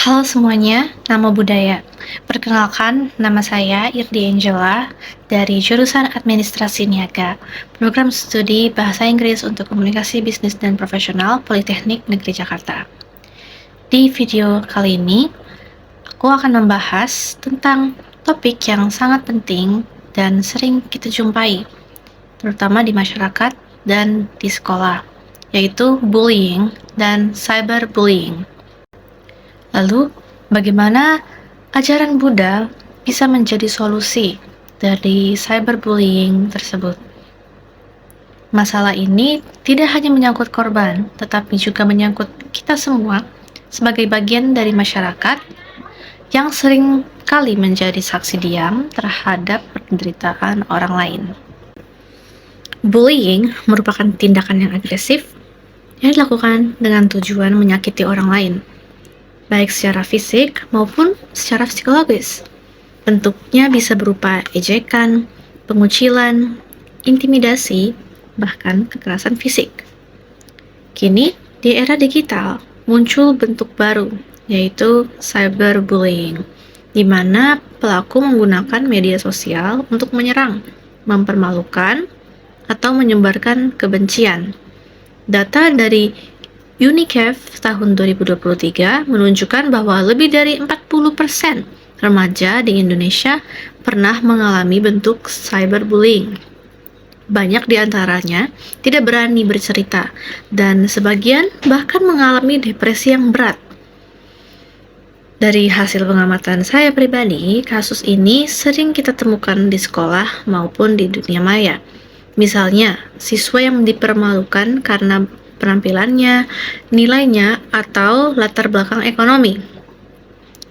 Halo semuanya, nama budaya. Perkenalkan, nama saya Irdi Angela dari jurusan Administrasi Niaga, program studi Bahasa Inggris untuk Komunikasi Bisnis dan Profesional Politeknik Negeri Jakarta. Di video kali ini, aku akan membahas tentang topik yang sangat penting dan sering kita jumpai, terutama di masyarakat dan di sekolah, yaitu bullying dan cyberbullying. Lalu, bagaimana ajaran Buddha bisa menjadi solusi dari cyberbullying tersebut? Masalah ini tidak hanya menyangkut korban, tetapi juga menyangkut kita semua sebagai bagian dari masyarakat yang sering kali menjadi saksi diam terhadap penderitaan orang lain. Bullying merupakan tindakan yang agresif yang dilakukan dengan tujuan menyakiti orang lain, baik secara fisik maupun secara psikologis. Bentuknya bisa berupa ejekan, pengucilan, intimidasi, bahkan kekerasan fisik. Kini, di era digital, muncul bentuk baru, yaitu cyberbullying, di mana pelaku menggunakan media sosial untuk menyerang, mempermalukan, atau menyebarkan kebencian. Data dari UNICEF tahun 2023 menunjukkan bahwa lebih dari 40% remaja di Indonesia pernah mengalami bentuk cyberbullying. Banyak di antaranya tidak berani bercerita, dan sebagian bahkan mengalami depresi yang berat. Dari hasil pengamatan saya pribadi, kasus ini sering kita temukan di sekolah maupun di dunia maya. Misalnya, siswa yang dipermalukan karena penampilannya, nilainya, atau latar belakang ekonomi.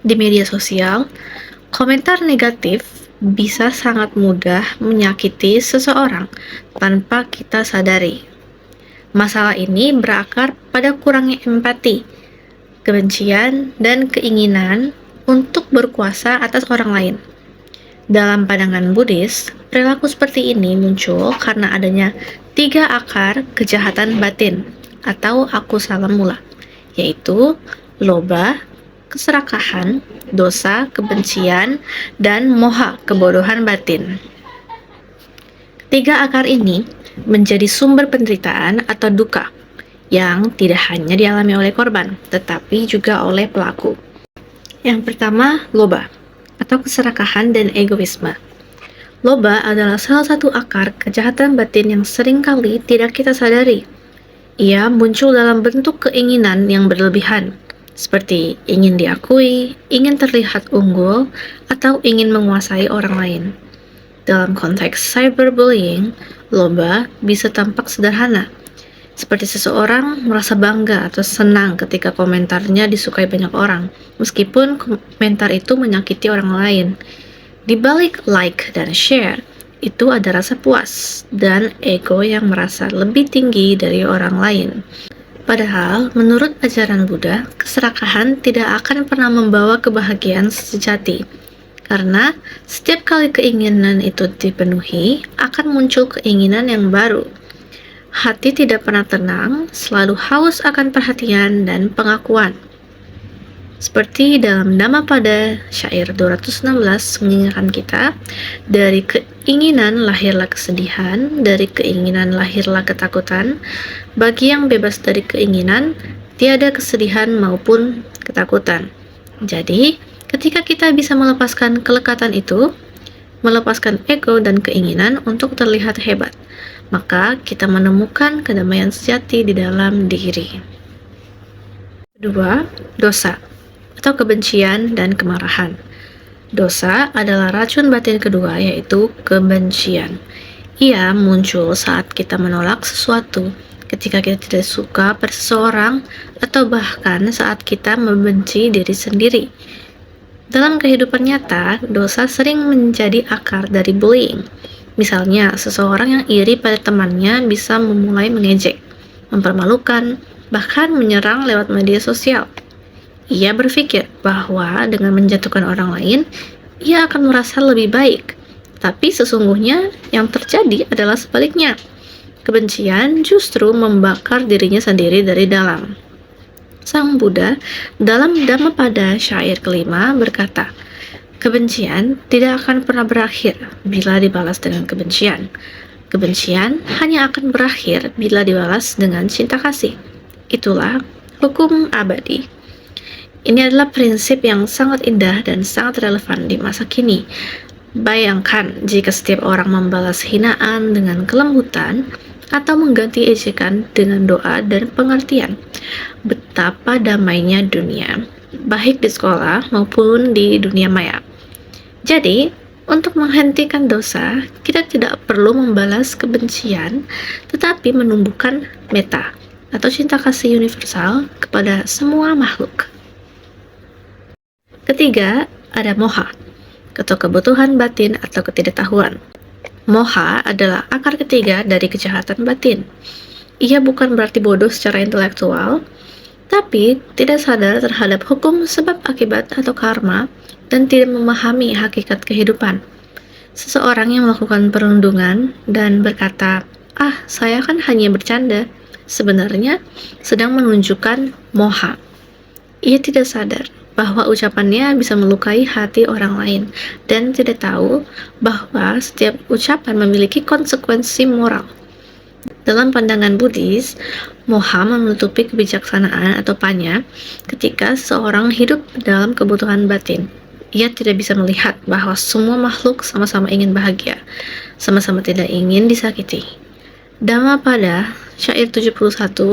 Di media sosial, komentar negatif bisa sangat mudah menyakiti seseorang tanpa kita sadari. Masalah ini berakar pada kurangnya empati, kebencian, dan keinginan untuk berkuasa atas orang lain. Dalam pandangan Buddhis, perilaku seperti ini muncul karena adanya 3 akar kejahatan batin atau akusala mula, yaitu loba, keserakahan, dosa, kebencian, dan moha, kebodohan batin. 3 akar ini menjadi sumber penderitaan atau duka yang tidak hanya dialami oleh korban, tetapi juga oleh pelaku. Yang pertama, loba atau keserakahan dan egoisme. Loba adalah salah satu akar kejahatan batin yang seringkali tidak kita sadari. Ia muncul dalam bentuk keinginan yang berlebihan, seperti ingin diakui, ingin terlihat unggul, atau ingin menguasai orang lain. Dalam konteks cyberbullying, loba bisa tampak sederhana, seperti seseorang merasa bangga atau senang ketika komentarnya disukai banyak orang, meskipun komentar itu menyakiti orang lain. Di balik like dan share, itu ada rasa puas dan ego yang merasa lebih tinggi dari orang lain. Padahal, menurut ajaran Buddha, keserakahan tidak akan pernah membawa kebahagiaan sejati. Karena setiap kali keinginan itu dipenuhi, akan muncul keinginan yang baru. Hati tidak pernah tenang, selalu haus akan perhatian dan pengakuan. Seperti dalam Dhammapada syair 216 mengingatkan kita, dari keinginan lahirlah kesedihan, dari keinginan lahirlah ketakutan. Bagi yang bebas dari keinginan, tiada kesedihan maupun ketakutan. Jadi, ketika kita bisa melepaskan kelekatan itu, melepaskan ego dan keinginan untuk terlihat hebat, maka kita menemukan kedamaian sejati di dalam diri. Kedua, dosa atau kebencian dan kemarahan. Dosa adalah racun batin kedua, yaitu kebencian. Ia muncul saat kita menolak sesuatu, ketika kita tidak suka pada seseorang, atau bahkan saat kita membenci diri sendiri. Dalam kehidupan nyata, dosa sering menjadi akar dari bullying. Misalnya, seseorang yang iri pada temannya bisa memulai mengejek, mempermalukan, bahkan menyerang lewat media sosial. Ia berpikir bahwa dengan menjatuhkan orang lain, ia akan merasa lebih baik. Tapi sesungguhnya yang terjadi adalah sebaliknya. Kebencian justru membakar dirinya sendiri dari dalam. Sang Buddha dalam Dhammapada syair kelima berkata, kebencian tidak akan pernah berakhir bila dibalas dengan kebencian. Kebencian hanya akan berakhir bila dibalas dengan cinta kasih. Itulah hukum abadi. Ini adalah prinsip yang sangat indah dan sangat relevan di masa kini. Bayangkan jika setiap orang membalas hinaan dengan kelembutan atau mengganti ejekan dengan doa dan pengertian. Betapa damainya dunia, baik di sekolah maupun di dunia maya. Jadi, untuk menghentikan dosa, kita tidak perlu membalas kebencian, tetapi menumbuhkan metta atau cinta kasih universal kepada semua makhluk. Ketiga, ada moha atau kebutuhan batin atau ketidaktahuan. Moha adalah akar ketiga dari kejahatan batin. Ia bukan berarti bodoh secara intelektual, tapi tidak sadar terhadap hukum sebab akibat atau karma dan tidak memahami hakikat kehidupan. Seseorang yang melakukan perundungan dan berkata, saya kan hanya bercanda, sebenarnya sedang menunjukkan moha. Ia tidak sadar bahwa ucapannya bisa melukai hati orang lain dan tidak tahu bahwa setiap ucapan memiliki konsekuensi moral. Dalam pandangan Buddhis, moha menutupi kebijaksanaan atau panya ketika seseorang hidup dalam kebutuhan batin. Ia tidak bisa melihat bahwa semua makhluk sama-sama ingin bahagia, sama-sama tidak ingin disakiti. Dhammapada syair 71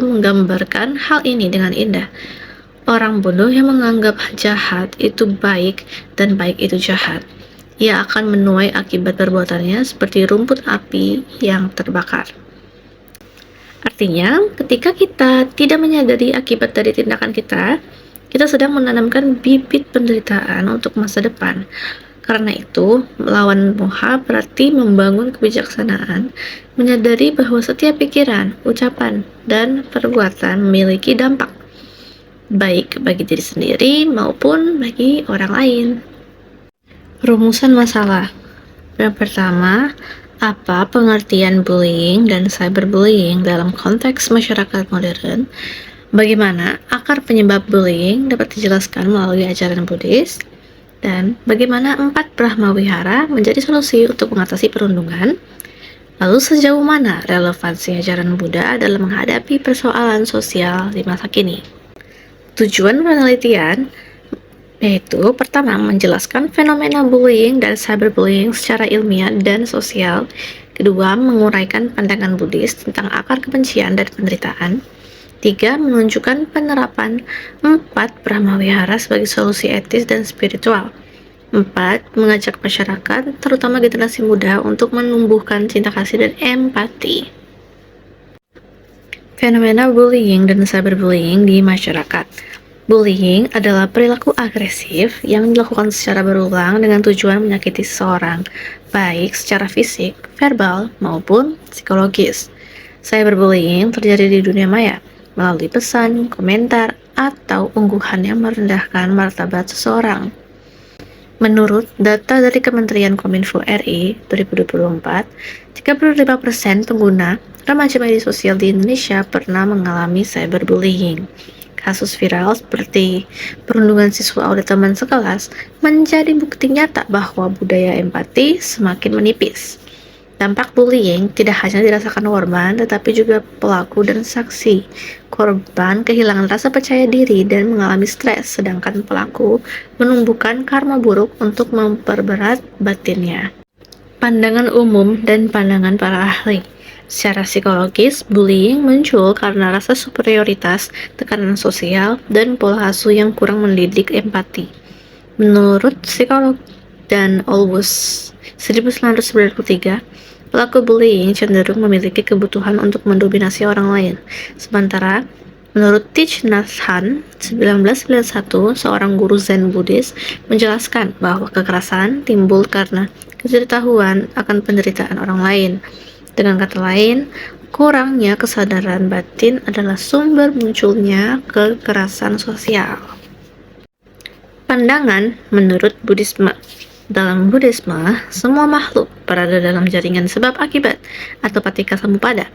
menggambarkan hal ini dengan indah. Orang bodoh yang menganggap jahat itu baik dan baik itu jahat. Ia akan menuai akibat perbuatannya seperti rumput api yang terbakar. Artinya, ketika kita tidak menyadari akibat dari tindakan kita sedang menanamkan bibit penderitaan untuk masa depan. Karena itu, melawan moha berarti membangun kebijaksanaan, menyadari bahwa setiap pikiran, ucapan, dan perbuatan memiliki dampak, baik bagi diri sendiri maupun bagi orang lain. Rumusan masalah. Yang pertama, apa pengertian bullying dan cyberbullying dalam konteks masyarakat modern? Bagaimana akar penyebab bullying dapat dijelaskan melalui ajaran Buddhis? Dan bagaimana 4 Brahma Wihara menjadi solusi untuk mengatasi perundungan? Lalu sejauh mana relevansi ajaran Buddha dalam menghadapi persoalan sosial di masa kini? Tujuan penelitian yaitu pertama, menjelaskan fenomena bullying dan cyberbullying secara ilmiah dan sosial. Kedua, menguraikan pandangan Buddhis tentang akar kebencian dan penderitaan. 3. Menunjukkan penerapan 4 Brahma Wihara sebagai solusi etis dan spiritual. 4. Mengajak masyarakat, terutama generasi muda, untuk menumbuhkan cinta kasih dan empati. Fenomena bullying dan cyberbullying di masyarakat. Bullying adalah perilaku agresif yang dilakukan secara berulang dengan tujuan menyakiti seseorang, baik secara fisik, verbal, maupun psikologis. Cyberbullying terjadi di dunia maya, melalui pesan, komentar, atau ungguhan yang merendahkan martabat seseorang. Menurut data dari Kementerian Kominfo RI 2024, 35% pengguna remaja media sosial di Indonesia pernah mengalami cyberbullying. Kasus viral seperti perundungan siswa oleh teman sekelas menjadi bukti nyata bahwa budaya empati semakin menipis. Dampak bullying tidak hanya dirasakan korban, tetapi juga pelaku dan saksi. Korban kehilangan rasa percaya diri dan mengalami stres, sedangkan pelaku menumbuhkan karma buruk untuk memperberat batinnya. Pandangan umum dan pandangan para ahli. Secara psikologis, bullying muncul karena rasa superioritas, tekanan sosial, dan pola asuh yang kurang mendidik empati. Menurut psikolog Dan Olbus 1993, pelaku bullying cenderung memiliki kebutuhan untuk mendominasi orang lain. Sementara, menurut Thich Nhat Hanh 1991, seorang guru Zen Buddhis menjelaskan bahwa kekerasan timbul karena ketidaktahuan akan penderitaan orang lain. Dengan kata lain, kurangnya kesadaran batin adalah sumber munculnya kekerasan sosial. Pandangan menurut Buddhisme. Dalam Buddhisme, semua makhluk berada dalam jaringan sebab akibat atau paticca samuppada.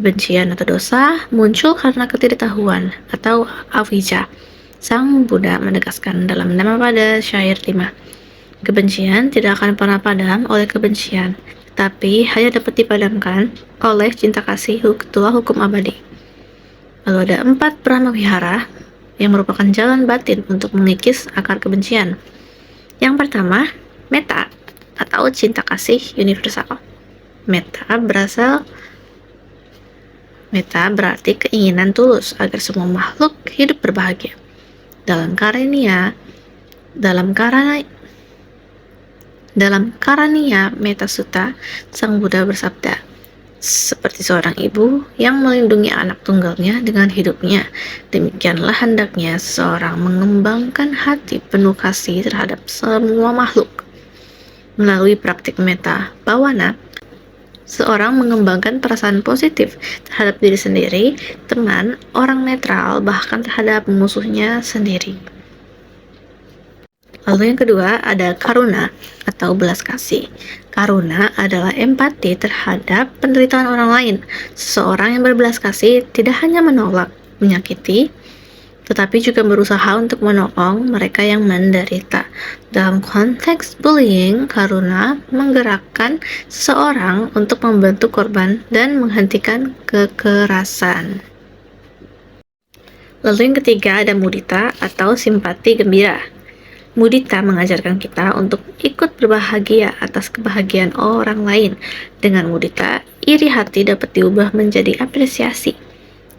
Kebencian atau dosa muncul karena ketidaktahuan atau avijja. Sang Buddha menegaskan dalam Nama pada syair 5. Kebencian tidak akan pernah padam oleh kebencian, tapi hanya dapat dipadamkan oleh cinta kasih ketua hukum abadi. Lalu ada 4 Brahmawihara yang merupakan jalan batin untuk mengikis akar kebencian. Yang pertama, metta atau cinta kasih universal. Metta berarti keinginan tulus agar semua makhluk hidup berbahagia. Dalam Karaniya Metta Sutta, Sang Buddha bersabda, seperti seorang ibu yang melindungi anak tunggalnya dengan hidupnya, demikianlah hendaknya seseorang mengembangkan hati penuh kasih terhadap semua makhluk. Melalui praktik metta bhavana, seorang mengembangkan perasaan positif terhadap diri sendiri, teman, orang netral, bahkan terhadap musuhnya sendiri. Lalu yang kedua ada karuna atau belas kasih. Karuna adalah empati terhadap penderitaan orang lain. Seseorang yang berbelas kasih tidak hanya menolak, menyakiti, tetapi juga berusaha untuk menolong mereka yang menderita. Dalam konteks bullying, karuna menggerakkan seseorang untuk membantu korban dan menghentikan kekerasan. Lalu yang ketiga ada mudita atau simpati gembira. Mudita mengajarkan kita untuk ikut berbahagia atas kebahagiaan orang lain. Dengan mudita, iri hati dapat diubah menjadi apresiasi.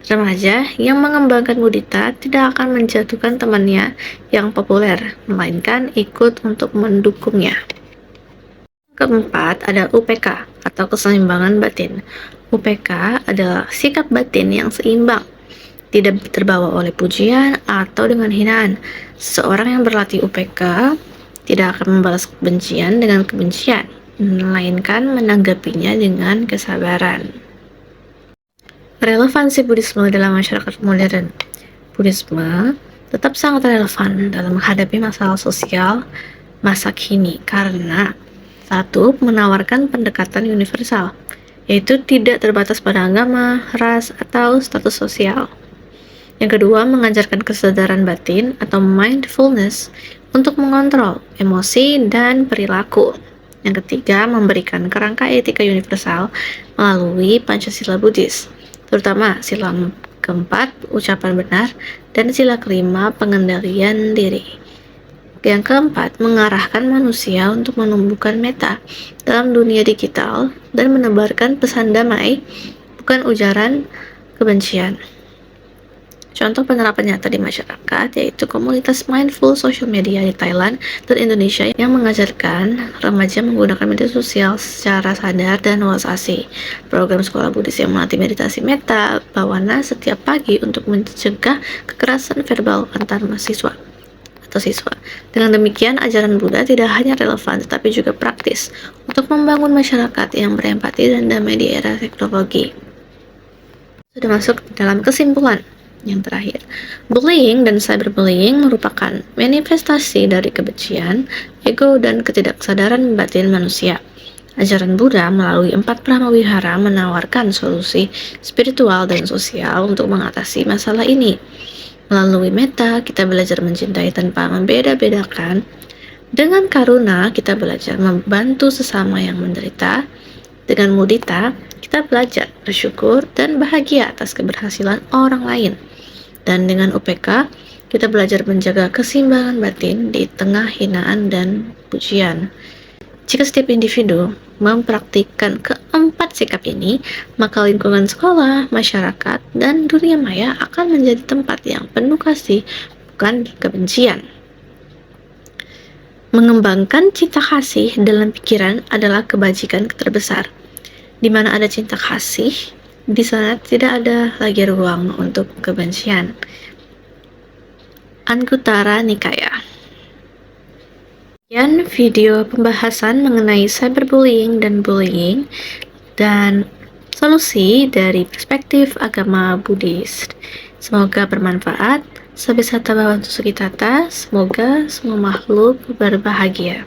Remaja yang mengembangkan mudita tidak akan menjatuhkan temannya yang populer, melainkan ikut untuk mendukungnya. Keempat, ada UPK atau keseimbangan batin. UPK adalah sikap batin yang seimbang, tidak terbawa oleh pujian atau dengan hinaan. Seorang yang berlatih UPK tidak akan membalas kebencian dengan kebencian, melainkan menanggapinya dengan kesabaran. Relevansi Buddhisme dalam masyarakat modern. Buddhisme tetap sangat relevan dalam menghadapi masalah sosial masa kini karena satu, menawarkan pendekatan universal, yaitu tidak terbatas pada agama, ras, atau status sosial. Yang kedua, mengajarkan kesadaran batin atau mindfulness untuk mengontrol emosi dan perilaku. Yang ketiga, memberikan kerangka etika universal melalui Pancasila Buddhis, terutama sila keempat, ucapan benar, dan sila kelima, pengendalian diri. Yang keempat, mengarahkan manusia untuk menumbuhkan metta dalam dunia digital dan menebarkan pesan damai, bukan ujaran kebencian. Contoh penerapan nyata di masyarakat yaitu komunitas mindful social media di Thailand dan Indonesia yang mengajarkan remaja menggunakan media sosial secara sadar dan welas asih. Program sekolah Buddhis yang melatih meditasi metta bhavana setiap pagi untuk mencegah kekerasan verbal antar mahasiswa atau siswa. Dengan demikian, ajaran Buddha tidak hanya relevan tetapi juga praktis untuk membangun masyarakat yang berempati dan damai di era teknologi. Sudah masuk dalam kesimpulan. Yang terakhir, bullying dan cyberbullying merupakan manifestasi dari kebencian, ego, dan ketidaksadaran batin manusia. Ajaran Buddha melalui 4 Brahmawihara menawarkan solusi spiritual dan sosial untuk mengatasi masalah ini. Melalui metta, kita belajar mencintai tanpa membeda-bedakan. Dengan karuna, kita belajar membantu sesama yang menderita. Dengan mudita, kita belajar bersyukur dan bahagia atas keberhasilan orang lain. Dan dengan UPK, kita belajar menjaga keseimbangan batin di tengah hinaan dan pujian. Jika setiap individu mempraktikkan keempat sikap ini, maka lingkungan sekolah, masyarakat, dan dunia maya akan menjadi tempat yang penuh kasih, bukan kebencian. Mengembangkan cinta kasih dalam pikiran adalah kebajikan terbesar. Di mana ada cinta kasih, di sana tidak ada lagi ruang untuk kebencian. Anguttara Nikaya. Sekian video pembahasan mengenai cyberbullying dan bullying dan solusi dari perspektif agama Buddhis. Semoga bermanfaat. Sabisata Bhavantu Sukhitata. Semoga semua makhluk berbahagia.